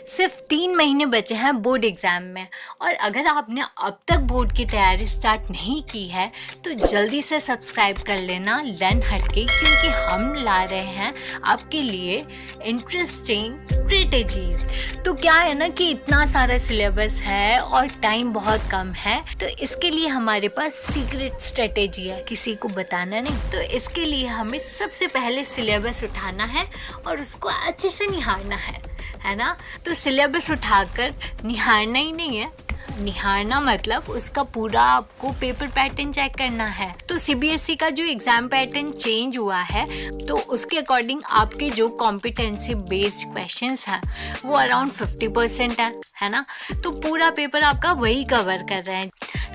सिर्फ 3 महीने बचे हैं बोर्ड एग्ज़ाम में, और अगर आपने अब तक बोर्ड की तैयारी स्टार्ट नहीं की है तो जल्दी से सब्सक्राइब कर लेना लर्न हटके, क्योंकि हम ला रहे हैं आपके लिए इंटरेस्टिंग स्ट्रेटेजीज। तो क्या है ना कि इतना सारा सिलेबस है और टाइम बहुत कम है, तो इसके लिए हमारे पास सीक्रेट स्ट्रेटेजी है, किसी को बताना नहीं। तो इसके लिए हमें सबसे पहले सिलेबस उठाना है और उसको अच्छे से निहारना है ना। तो सिलेबस उठाकर निहारना ही नहीं है, निहारना मतलब उसका पूरा आपको पेपर पैटर्न चेक करना है। तो सीबीएसई का जो एग्ज़ाम पैटर्न चेंज हुआ है, तो उसके अकॉर्डिंग आपके जो कॉम्पिटेंसी बेस्ड क्वेश्चंस हैं वो अराउंड 50% है ना। तो पूरा पेपर आपका वही कवर कर रहे हैं।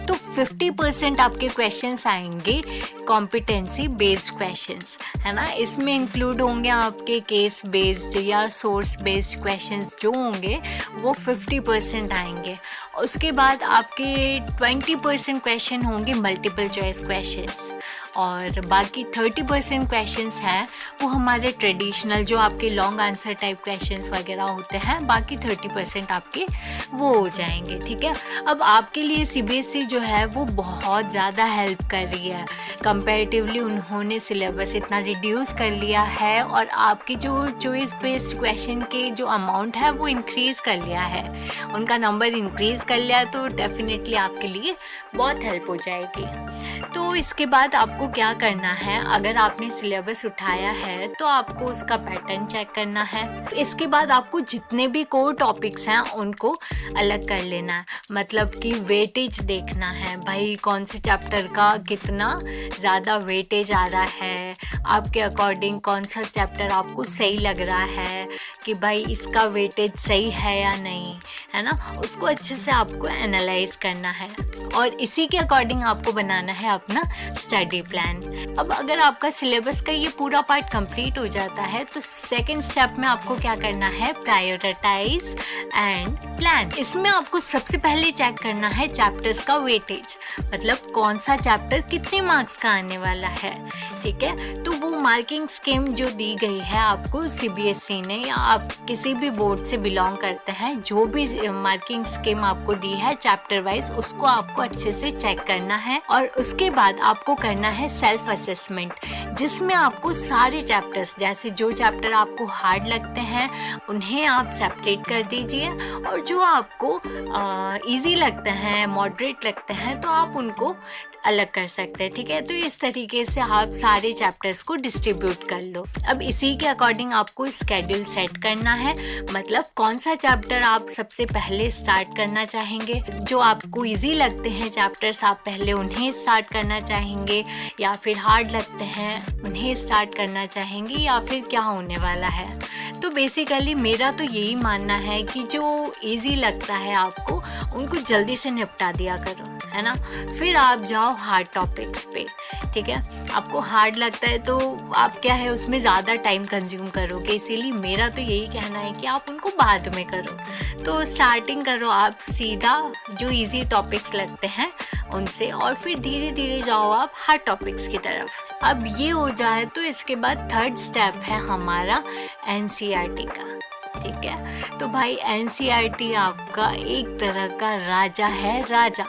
तो 50% आपके क्वेश्चंस आएंगे कॉम्पिटेंसी बेस्ड क्वेश्चंस, है ना। इसमें इंक्लूड होंगे आपके केस बेस्ड या सोर्स बेस्ड क्वेश्चंस, जो होंगे वो 50% आएंगे। उसके बाद आपके 20% क्वेश्चन होंगे मल्टीपल चॉइस क्वेश्चंस, और बाकी 30% क्वेश्चंस हैं वो हमारे ट्रेडिशनल जो आपके लॉन्ग आंसर टाइप क्वेश्चंस वगैरह होते हैं। बाकी 30% आपके वो हो जाएंगे, ठीक है। अब आपके लिए सीबीएसई जो है वो बहुत ज़्यादा हेल्प कर रही है कंपैरेटिवली। उन्होंने सिलेबस इतना रिड्यूस कर लिया है और आपकी जो चॉइस बेस्ड क्वेश्चन के जो अमाउंट है वो इंक्रीज़ कर लिया है, उनका नंबर इंक्रीज़ कर लिया, तो डेफिनेटली आपके लिए बहुत हेल्प हो जाएगी। तो इसके बाद आपको क्या करना है, अगर आपने सिलेबस उठाया है तो आपको उसका पैटर्न चेक करना है। इसके बाद आपको जितने भी कोर टॉपिक्स हैं उनको अलग कर लेना है, मतलब कि वेटेज देखना है, भाई कौन से चैप्टर का कितना ज़्यादा वेटेज आ रहा है, आपके अकॉर्डिंग कौन सा चैप्टर आपको सही लग रहा है कि भाई इसका वेटेज सही है या नहीं, है ना। उसको अच्छे से आपको एनालाइज करना है और इसी के अकॉर्डिंग आपको बनाना है अपना स्टडी प्लान। अब अगर आपका सिलेबस का ये पूरा पार्ट कंप्लीट हो जाता है तो सेकंड स्टेप में आपको क्या करना है, प्रायोरिटाइज एंड प्लान। इसमें आपको सबसे पहले चेक करना है चैप्टर्स का वेटेज, मतलब कौन सा चैप्टर कितने मार्क्स का आने वाला है, ठीक है। तो वो मार्किंग स्कीम जो दी गई है आपको सीबीएसई ने, या आप किसी भी बोर्ड से बिलोंग करते हैं, जो भी मार्किंग स्कीम आपको दी है चैप्टर वाइज, उसको आपको अच्छे से चेक करना है। और उसके बाद आपको करना है सेल्फ असेसमेंट, जिसमें आपको सारे चैप्टर्स, जैसे जो चैप्टर आपको हार्ड लगते हैं उन्हें आप सेपरेट कर दीजिए, और जो आपको इजी लगते हैं, मॉडरेट लगते हैं, तो आप उनको अलग कर सकते हैं, ठीक है। तो इस तरीके से आप सारे चैप्टर्स को डिस्ट्रीब्यूट कर लो। अब इसी के अकॉर्डिंग आपको स्केड्यूल सेट करना है, मतलब कौन सा चैप्टर आप सबसे पहले स्टार्ट करना चाहेंगे, जो आपको इजी लगते हैं चैप्टर्स आप पहले उन्हें स्टार्ट करना चाहेंगे, या फिर हार्ड लगते हैं उन्हें स्टार्ट करना चाहेंगे, या फिर क्या होने वाला है। तो बेसिकली मेरा तो यही मानना है कि जो इजी लगता है आपको उनको जल्दी से निपटा दिया करो, है ना। फिर आप जाओ हार्ड टॉपिक्स पे, ठीक है। आपको हार्ड लगता है तो आप क्या है उसमें ज़्यादा टाइम कंज्यूम करोगे, इसीलिए मेरा तो यही कहना है कि आप उनको बाद में करो। तो स्टार्टिंग करो आप सीधा जो इजी टॉपिक्स लगते हैं उनसे, और फिर धीरे धीरे जाओ आप हार्ड टॉपिक्स की तरफ। अब ये हो जाए तो इसके बाद थर्ड स्टेप है हमारा एनसीईआरटी का, ठीक है। तो भाई एनसीईआरटी आपका एक तरह का राजा है, राजा।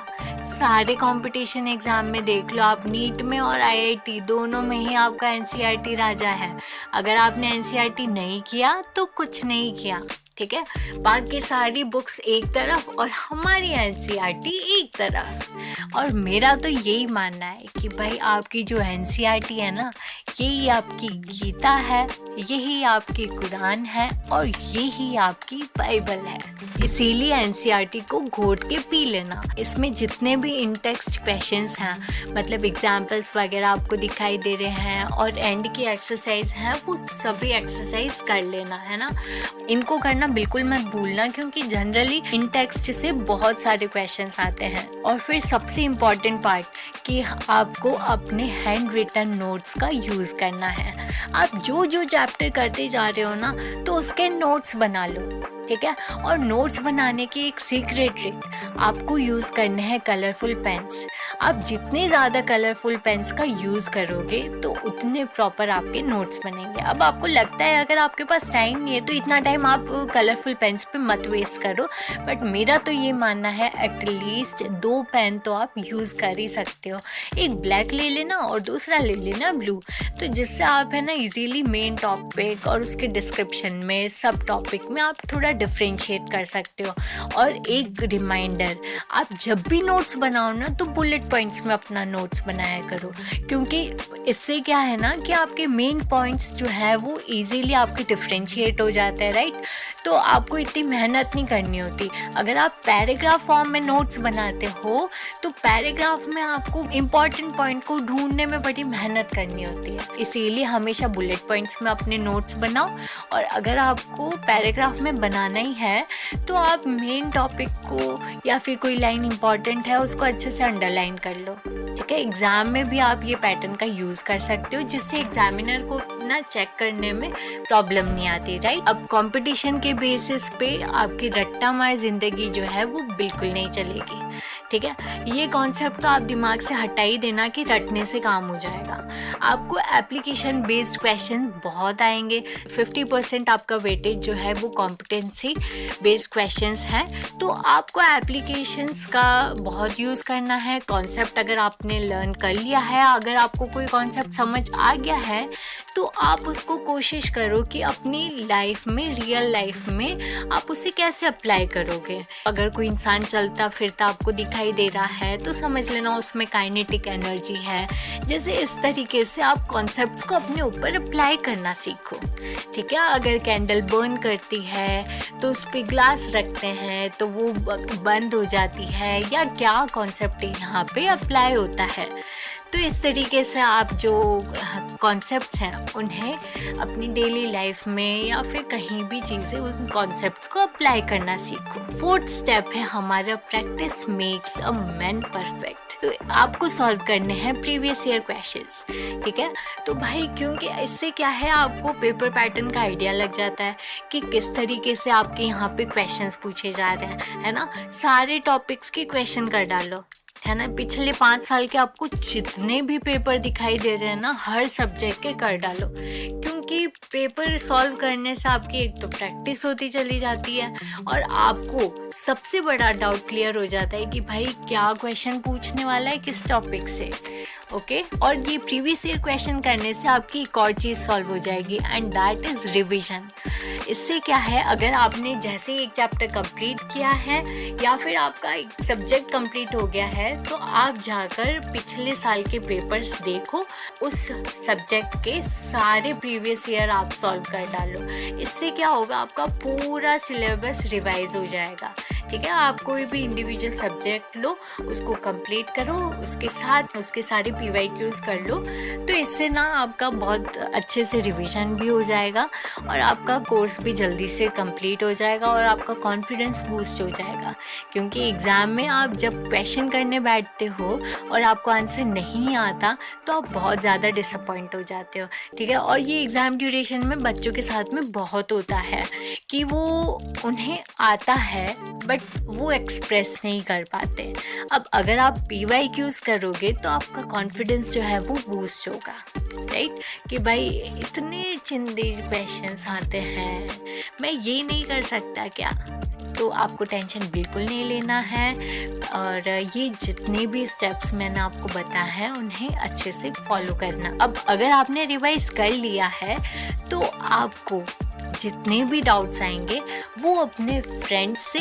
सारे कंपटीशन एग्जाम में देख लो आप, नीट में और आईआईटी दोनों में ही आपका एनसीईआरटी राजा है। अगर आपने एनसीईआरटी नहीं किया तो कुछ नहीं किया, ठीक है। बाकी सारी बुक्स एक तरफ और हमारी एनसीईआरटी एक तरफ। और मेरा तो यही मानना है कि भाई आपकी जो एनसीईआरटी है ना, यही आपकी गीता है, यही आपकी कुरान है, और यही आपकी बाइबल है। इसीलिए एनसीईआरटी को घोट के पी लेना। इसमें जितने भी इन टेक्स्ट क्वेश्चंस हैं, मतलब एग्जाम्पल्स वगैरह आपको दिखाई दे रहे हैं, और एंड की एक्सरसाइज हैं, वो सभी एक्सरसाइज कर लेना, है ना। इनको करना बिल्कुल मत भूलना, क्योंकि जनरली इन टेक्स्ट से बहुत सारे क्वेश्चंस आते हैं। और फिर सबसे इम्पॉर्टेंट पार्ट कि आपको अपने हैंड रिटन नोट्स का यूज़ करना है। आप जो जो चैप्टर करते जा रहे हो ना, तो उसके नोट्स बना लो, ठीक है। और नोट्स बनाने की एक सीक्रेट ट्रिक, आपको यूज़ करने हैं कलरफुल पेन्स। आप जितने ज़्यादा कलरफुल पेन्स का यूज़ करोगे तो उतने प्रॉपर आपके नोट्स बनेंगे। अब आपको लगता है अगर आपके पास टाइम नहीं है तो इतना टाइम आप कलरफुल पेन्स पे मत वेस्ट करो, बट मेरा तो ये मानना है एटलीस्ट 2 पेन तो आप यूज़ कर ही सकते हो। एक ब्लैक ले लेना और दूसरा ले लेना ब्लू, तो जिससे आप है ना इजीली मेन टॉपिक और उसके डिस्क्रिप्शन में सब टॉपिक में आप थोड़ा डिफ्रेंशिएट कर सकते हो। और एक रिमाइंडर, आप जब भी नोट्स बनाओ ना तो बुलेट पॉइंट्स में अपना नोट्स बनाया करो, क्योंकि इससे क्या है ना कि आपके मेन पॉइंट्स जो है वो इजीली आपके डिफ्रेंशिएट हो जाते हैं, राइट। तो आपको इतनी मेहनत नहीं करनी होती। अगर आप पैराग्राफ फॉर्म में नोट्स बनाते हो तो पैराग्राफ में आपको इम्पॉर्टेंट पॉइंट को ढूंढने में बड़ी मेहनत करनी होती है, इसीलिए हमेशा बुलेट पॉइंट्स में अपने नोट्स बनाओ। और अगर आपको पैराग्राफ में बनाना ही है तो आप मेन टॉपिक को या फिर कोई लाइन इंपॉर्टेंट है उसको अच्छे से अंडरलाइन कर लो, ठीक है। एग्जाम में भी आप ये पैटर्न का यूज़ कर सकते हो, जिससे एग्जामिनर को ना चेक करने में प्रॉब्लम नहीं आती, राइट। अब कंपटीशन के बेसिस पे आपकी रट्टा मार जिंदगी जो है वो बिल्कुल नहीं चलेगी, ठीक है। ये कॉन्सेप्ट तो आप दिमाग से हटा ही देना कि रटने से काम हो जाएगा। आपको एप्लीकेशन बेस्ड क्वेश्चन बहुत आएंगे। 50% आपका वेटेज जो है वो कॉम्पिटेंसी बेस्ड क्वेश्चंस हैं, तो आपको एप्लीकेशंस का बहुत यूज़ करना है। कॉन्सेप्ट अगर आपने लर्न कर लिया है, अगर आपको कोई कॉन्सेप्ट समझ आ गया है तो आप उसको कोशिश करो कि अपनी लाइफ में, रियल लाइफ में आप उसे कैसे अप्लाई करोगे। अगर कोई इंसान चलता फिरता आपको दिखाई दे रहा है तो समझ लेना उसमें काइनेटिक एनर्जी है। जैसे इस तरीके से आप कॉन्सेप्ट्स को अपने ऊपर अप्लाई करना सीखो, ठीक है। अगर कैंडल बर्न करती है तो उस पर ग्लास रखते हैं तो वो बंद हो जाती है, या क्या कॉन्सेप्ट यहाँ पे अप्लाई होता है। तो इस तरीके से आप जो कॉन्सेप्ट्स हैं उन्हें अपनी डेली लाइफ में या फिर कहीं भी चीज़ें उन कॉन्सेप्ट्स को अप्लाई करना सीखो। 4th स्टेप है हमारा practice makes a man perfect. तो आपको सॉल्व करने हैं प्रीवियस ईयर क्वेश्चंस, ठीक है। तो भाई क्योंकि इससे क्या है, आपको पेपर पैटर्न का आइडिया लग जाता है कि किस तरीके से आपके यहाँ पे क्वेश्चंस पूछे जा रहे हैं, है ना। सारे टॉपिक्स के क्वेश्चन कर डालो, है ना। पिछले 5 साल के आपको जितने भी पेपर दिखाई दे रहे हैं ना, हर सब्जेक्ट के कर डालो, क्योंकि पेपर सॉल्व करने से आपकी एक तो प्रैक्टिस होती चली जाती है और आपको सबसे बड़ा डाउट क्लियर हो जाता है कि भाई क्या क्वेश्चन पूछने वाला है किस टॉपिक से, ओके। और ये प्रीवियस ईयर क्वेश्चन करने से आपकी एक और चीज़ सॉल्व हो जाएगी, एंड दैट इज़ रिविजन। इससे क्या है, अगर आपने जैसे एक चैप्टर कंप्लीट किया है या फिर आपका एक सब्जेक्ट कंप्लीट हो गया है तो आप जाकर पिछले साल के पेपर्स देखो, उस सब्जेक्ट के सारे प्रीवियस ईयर आप सॉल्व कर डालो। इससे क्या होगा, आपका पूरा सिलेबस रिवाइज हो जाएगा, ठीक है। आप कोई भी इंडिविजुअल सब्जेक्ट लो, उसको कंप्लीट करो, उसके साथ उसके सारे PYQs कर लो, तो इससे ना आपका बहुत अच्छे से रिवीजन भी हो जाएगा और आपका कोर्स भी जल्दी से कंप्लीट हो जाएगा और आपका कॉन्फिडेंस बूस्ट हो जाएगा। क्योंकि एग्ज़ाम में आप जब क्वेश्चन करने बैठते हो और आपको आंसर नहीं आता तो आप बहुत ज़्यादा डिसअपॉइंट हो जाते हो, ठीक है। और ये एग्ज़ाम ड्यूरेशन में बच्चों के साथ में बहुत होता है कि वो उन्हें आता है बट वो एक्सप्रेस नहीं कर पाते। अब अगर आप PYQs करोगे तो आपका कॉन्फिडेंस जो है वो बूस्ट होगा, राइट। कि भाई इतने चिंदेज क्वेश्चंस आते हैं, मैं ये नहीं कर सकता क्या। तो आपको टेंशन बिल्कुल नहीं लेना है और ये जितने भी स्टेप्स मैंने आपको बताया है उन्हें अच्छे से फॉलो करना। अब अगर आपने रिवाइज कर लिया है तो आपको जितने भी डाउट्स आएंगे वो अपने फ्रेंड्स से,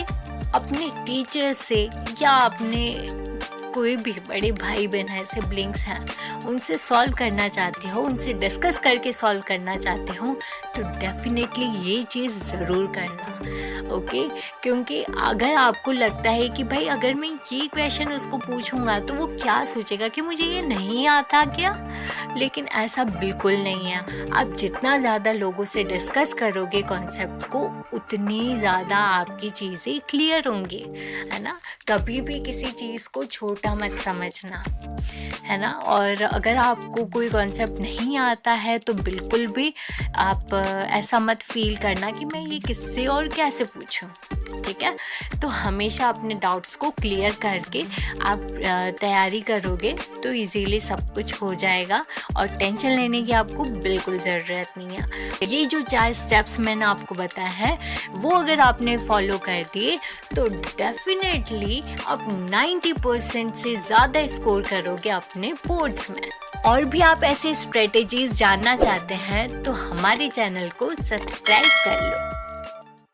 अपने टीचर से या अपने कोई भी बड़े भाई बहन है, सिबलिंग्स हैं, उनसे सॉल्व करना चाहते हो, उनसे डिस्कस करके सॉल्व करना चाहते हो तो डेफिनेटली ये चीज़ ज़रूर करना, ओके। क्योंकि अगर आपको लगता है कि भाई अगर मैं ये क्वेश्चन उसको पूछूंगा तो वो क्या सोचेगा कि मुझे ये नहीं आता क्या, लेकिन ऐसा बिल्कुल नहीं है। आप जितना ज़्यादा लोगों से डिस्कस करोगे कॉन्सेप्ट्स को उतनी ज़्यादा आपकी चीज़ें क्लियर होंगी, है ना। कभी भी किसी चीज़ को छोटा मत समझना, है ना। और अगर आपको कोई कॉन्सेप्ट नहीं आता है तो बिल्कुल भी आप ऐसा मत फील करना कि मैं ये किससे और कैसे पूछूं, ठीक है। तो हमेशा अपने डाउट्स को क्लियर करके आप तैयारी करोगे तो इजीली सब कुछ हो जाएगा और टेंशन लेने की आपको बिल्कुल ज़रूरत नहीं है। ये जो 4 स्टेप्स मैंने आपको बताया है वो अगर आपने फॉलो कर दिए तो डेफिनेटली आप 90% से ज़्यादा स्कोर करोगे अपने बोर्ड्स में। और भी आप ऐसे स्ट्रेटेजीज जानना चाहते हैं तो हमारे चैनल को सब्सक्राइब कर लो।